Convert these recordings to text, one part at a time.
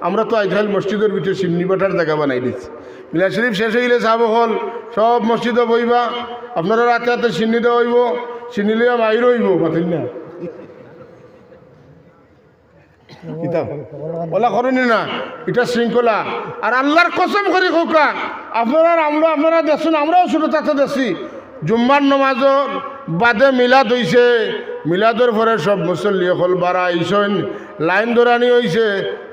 আমরা তো আজকাল মসজিদের ভিতরে সিন্নি বাটার জায়গা বানাই দিচ্ছি। মিলাদ শরীফ শেষ হইলে চাব হল সব মসজিদে বইবা, আপনারা রাতে রাতে সিন্নি দেওয়া হইব, সিন্নি লইয়া মাইর হইব মাথিন না কিতাব ওলা করেনি না, এটা শৃঙ্খলা। আর আল্লাহর কসম করে খোকা আপনারা দেখুন, আমরাও ছোটো তাতে দেখছি জুম্মার নমাজর বাদে মিলাদ হইছে, মিলাদর পরে সব মুসল্লি হল বাড়া আইসন, লাইন দৌড়ানি হয়েছে,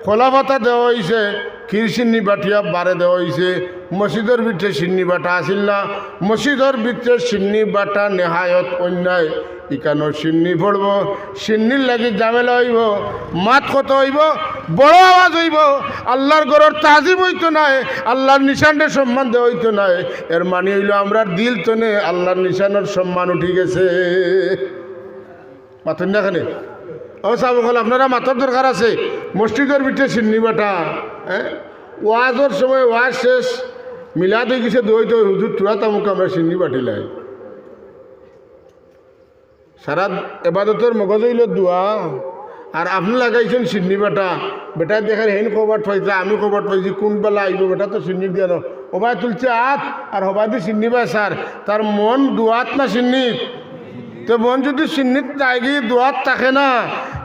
খোলা পাতা দেওয়া হয়েছে, ক্ষীর সিন্নি বাটিয়া বারে দেওয়া হয়েছে। মসজিদের ভিতরে সিন্নি বাটা আসিল না, মসজিদের ভিতরে সিন্নি বাটা নেহায়ত অন্যায়। ইকানো সিন্নি পড়ব, সিন্নির লাগি জামেলা হইব, মাত কত হইব, বড় আওয়াজ হইব, আল্লাহর গরর তাজিম হইতো নাই, আল্লাহর নিশানের সম্মান দেওয়া হইতো নাই। এর মানে হইল আমরার দিল তো নে আল্লাহর নিশানের সম্মান উঠি গেছে। মাথুন দেখানে ও সাহেব হল আপনারা মাথার দরকার আছে। মসজিদের ভিতরে সিন্নি বাটা, হ্যাঁ ওয়াজের সময় ওয়াজ শেষ, মিলাদ হয়ে গেছে দই তো হুজুর তুরা তামুক আমরা সিন্নি বাটিলাই। সারা এবাদতের মগজ হইল দোয়া, আর আপনি লাগাইছেন সিন্নি বাটা। বেটা দেখার হেন কবাট পাইছে, আমি কবাট পাইছি, কোন বেলা আইব বেটা তো সিন্নি দিয়ে না, হবাই তুলছে হাত আর হবাই দিয়ে সিন্নি পায় স্যার। তার মন দোয়াত না সিন্নিত, তো মন যদি সিন্নিত যায়গি দোয়াত থাকে না,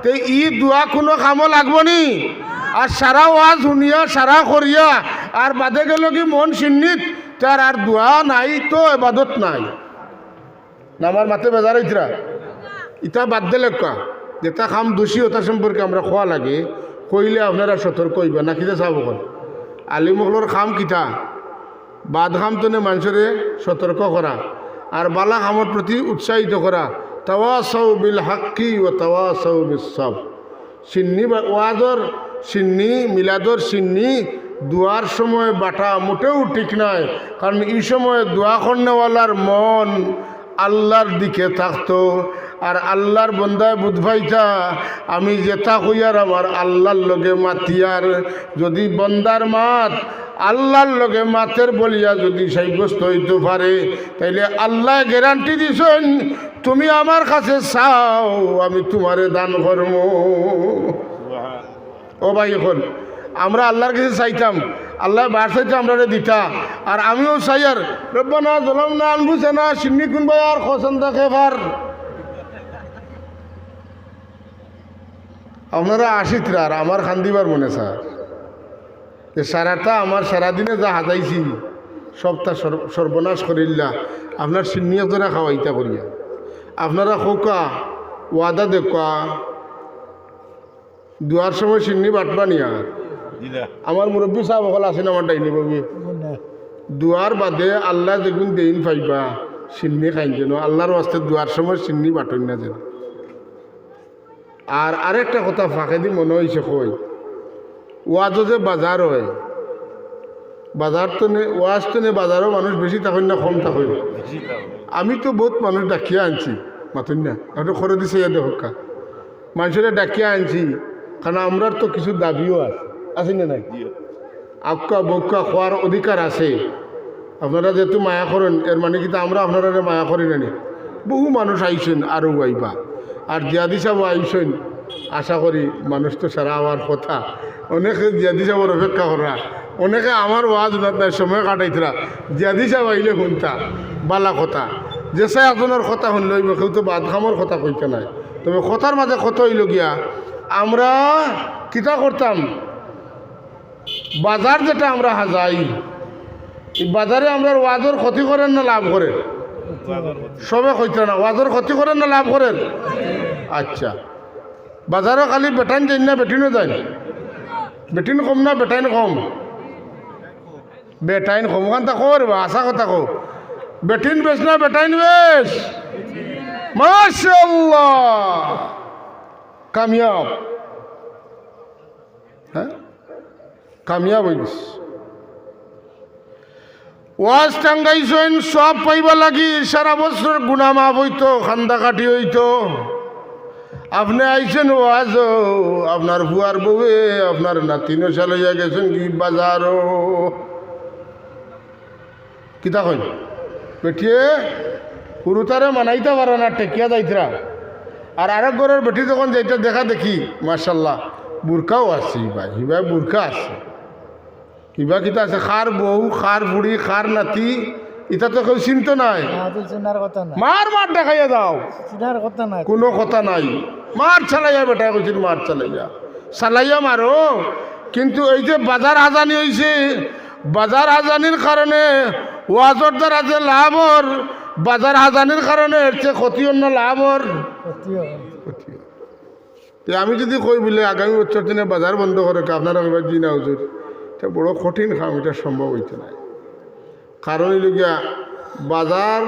তো ই দোয়া কোনো কামও লাগবো নি। আর সারা ওয়াজ শুনিয়া সারা করিয়া আর বাদে গেল কি মন সিন্নিত, তার আর দোয়া নাই তো এবাদত নাই না। আমার মাথে বেজার হইতরা ইটা বাদ দিলে কা যেটা খাম দোষী ওটা সম্পর্কে আমরা খোয়া লাগে, কইলে আপনারা সতর্ক হইবা না। কিতা চাব কল আলিমহলর খাম কিতা বাদ খাম তো মানুষরে সতর্ক করা আর বালা খামর প্রতি উৎসাহিত করা। তাওয়াসাউ বিল হাক্কি ও তাওয়াসাউ বিস সাবর। সিন্নি ওয়াজর সিন্নি মিলাদর সিন্নি দোয়ার সময় বাটা মোটেও ঠিক নয়, কারণ এই সময় দোয়া করনেওয়ালার মন আল্লাহর দিকে থাকতো। আর আল্লাহর বন্দায় বুধভাইটা আমি যেটা কইয়ার আমার আল্লাহর লগে মাতিয়ার, যদি বন্দার মাত আল্লাহর লগে মাতের বলিয়া যদি সাব্যস্ত হইতে পারে, তাইলে আল্লাহ গ্যারান্টি দিছেন তুমি আমার কাছে চাও আমি তোমারে দান করব। ও ভাই এখন আমরা আল্লাহর কাছে চাইতাম, আল্লাহ বার চাইতে আমরা দিতা। আর আমিও চাই আর রব্বানা যালামনা আনফুসানা সিন্নি কুনবা আর খসন দেখে ভার। আপনারা আসিতরা আর আমার খান্দিবার মনে স্যার যে সারাটা আমার সারাদিনে যা হাজাইছি সবটা সর্বনাশ করিল্লা আপনার সিন্নিয়া তোরা খাওয়াইতা করিয়া। আপনারা খোকা ওয়াদা দেখা দুয়ার সময় সিন্নি বাটবা নিয়া। আমার মুরব্বী সাহেব সকল আছেন আমার ডাইনি বমি দুয়ার বাদে আল্লাহ যেগুন দেইন পাইবা সিন্নি খাইন যেন আল্লাহর ওয়াস্তে দুয়ার সময় সিন্নি বাটন না যেন। আর আরেকটা কথা ফাঁকে দি মনে হয়েছে কই ওয়াজও যে বাজার হয়, বাজার তো নে ওয়াজ তো নে বাজারও মানুষ বেশি থাকেন না কম থাকেন। আমি তো বহুত মানুষ ডাকিয়া আনছি মাতুন না একটু খরে দিছে ইয়া দেখা মানুষের ডাকিয়া আনছি, কারণ আমরার তো কিছু দাবিও আছে না নাই, আক্কা বক্কা খোয়ার অধিকার আছে। আপনারা যেহেতু মায়া করেন এর মানে কিন্তু আমরা আপনারা মায়া করি না। বহু মানুষ আইসেন আরও আইবা, আর জিয়াদি সাহেব আইসেন আশা করি মানুষ তো সারা আমার কথা অনেকে জিয়াদি সাহেবের অপেক্ষা করা, অনেকে আমার ওয়াজ নাই সময় কাটাইতরা জিয়াদি সাহেব আইলে শুনতা বালা কথা যে চাই আপনার কথা শুনল কেউ তো বাদ খামর কথা কইতে নাই। তবে কথার মাঝে কত হইল গিয়া আমরা কিতা করতাম বাজার যেটা আমরা হাজাই এই বাজারে আমরা ওয়াজর ক্ষতি করেন না লাভ করেন? সবে কইতে না ওয়াজর ক্ষতি করেন না লাভ করেন? আচ্ছা বাজারও খালি বেটাইন যাই না বেটিনও যাই? বেটিন কম না বেটাইন কম? বেটাইন কম ওখান তা করবা আশা কথা কো বেটিন বেশ না বেটাইন বেশ? মাশাআল্লাহ কামিয়াব, হ্যাঁ কামিয়াব হয়ে গেছে। ওয়াজ টাঙ্গাইছেন সব পাইবা লাগি সারা বছর গুনা মাফ হইতো খান্দা কাটি হইতো। আপনি আইছেন ওয়াজ আপনার বুয়ার বউয়ে আপনার নাতিনও চালাইয়া গেছেন কি বাজারও কিতা কই বেটিয়ে পুরুতারে মানাইতে পারে না টেকিয়া যাইতরা। আর আরেক ঘরের বেটি যখন যাইতে দেখা দেখি মাশাল্লাহ বুরকাও আছে হিবা বুরকা আছে হিবা কিতা আছে খার বউ খার বুড়ি খার নাতি এটা তো কেউ চিন্ত নাই মার মার দেখাইয়া দাও কোনো কথা নাই মার চালাইয়া বেটা কইছিল মার চালাইয়া মারো কিন্তু এই যে বাজার হাজানি হয়েছে বাজার হাজানির কারণে ওয়াজর দ্বারা যে লাভর বাজার হাজানির কারণে এর চেয়ে ক্ষতি অন্য লাভর আমি যদি কই বলে আগামী বছর দিনে বাজার বন্ধ করে আপনারা এবার দিন হুজুর এটা বড় কঠিন কাম এটা সম্ভব হইতে নাই কারণ গিয়া বাজার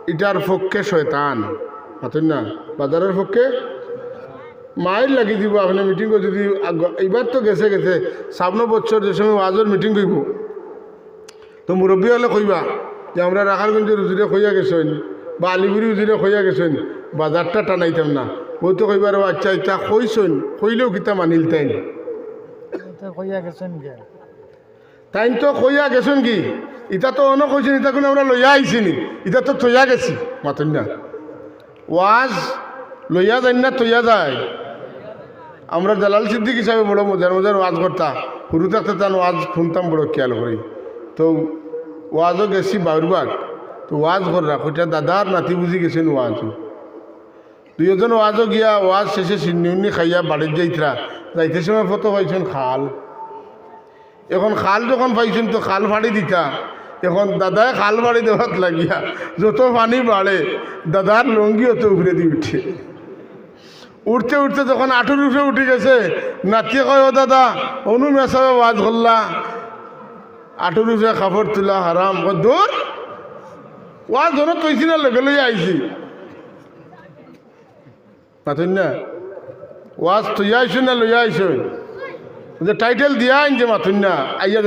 এটার পক্ষে শয়তান বুঝলেন না বাজারের পক্ষে মাইল লাগি দিব আপনি মিটিং করে যদি এইবার তো গেছে সামনে বছর যে সময় ওয়াজের মিটিং করব তো মুরব্বী হলে কইবা যে আমরা রাখারগঞ্জের হুজুরে কইয়া গেছেন বা আলিগুড়ি হুজুরে কইয়া গেছেন বাজারটা টানাইতাম না ওই তো কইবার আচ্ছা ইটা কইছেন কইলেও কিতা মানিল তাই তাই তো কইয়া গেছেন কি ইটা তো অন্য কইছেন ইটা কোনো আমরা লইয়া আইসিনি ইটা তো থইয়া গেছি মাতন না ওয়াজ লইয়া যাই না থইয়া যায় আমরা জালাল সিদ্দিক হিসাবে বড় মজার মজার ওয়াজ করতাম শুরু থাকতে তার ওয়াজ শুনতাম বড় খেয়াল করি তো ওয়াজও গেছি বাউরবাগ তো ওয়াজ কররা ওইটা দাদার নাতি বুঝি গেছেন ওয়াজও দুইজন ওয়াজও গিয়া ওয়াজ শেষে সিন্নি খাইয়া বাড়ির যাইতে সময় ফটো পাইছেন খাল এখন খাল যখন পাইছেন তো খাল ফাড়ি দিতা এখন দাদায় খাল ফাড়ি দেওয়াত লাগিয়া যত পানি বাড়ে দাদার লঙ্গি অত উপরে দিয়ে উঠে উঠতে উঠতে যখন আঁটুর উপরে উঠে গেছে নাতিয়ে কয় ও দাদা অনু মেসাবে ওয়াজ করলা আঁটুর উপরে কাপড় তোলা হারাম দূর ওয়াজ ধরো তৈছি না লগে লইয়া আইছি পাতেন না ওয়াজ তুইয়া আইস না লইয়া আইস যে টাইটেল দিয়া আইন যে মাথুন না আইয়া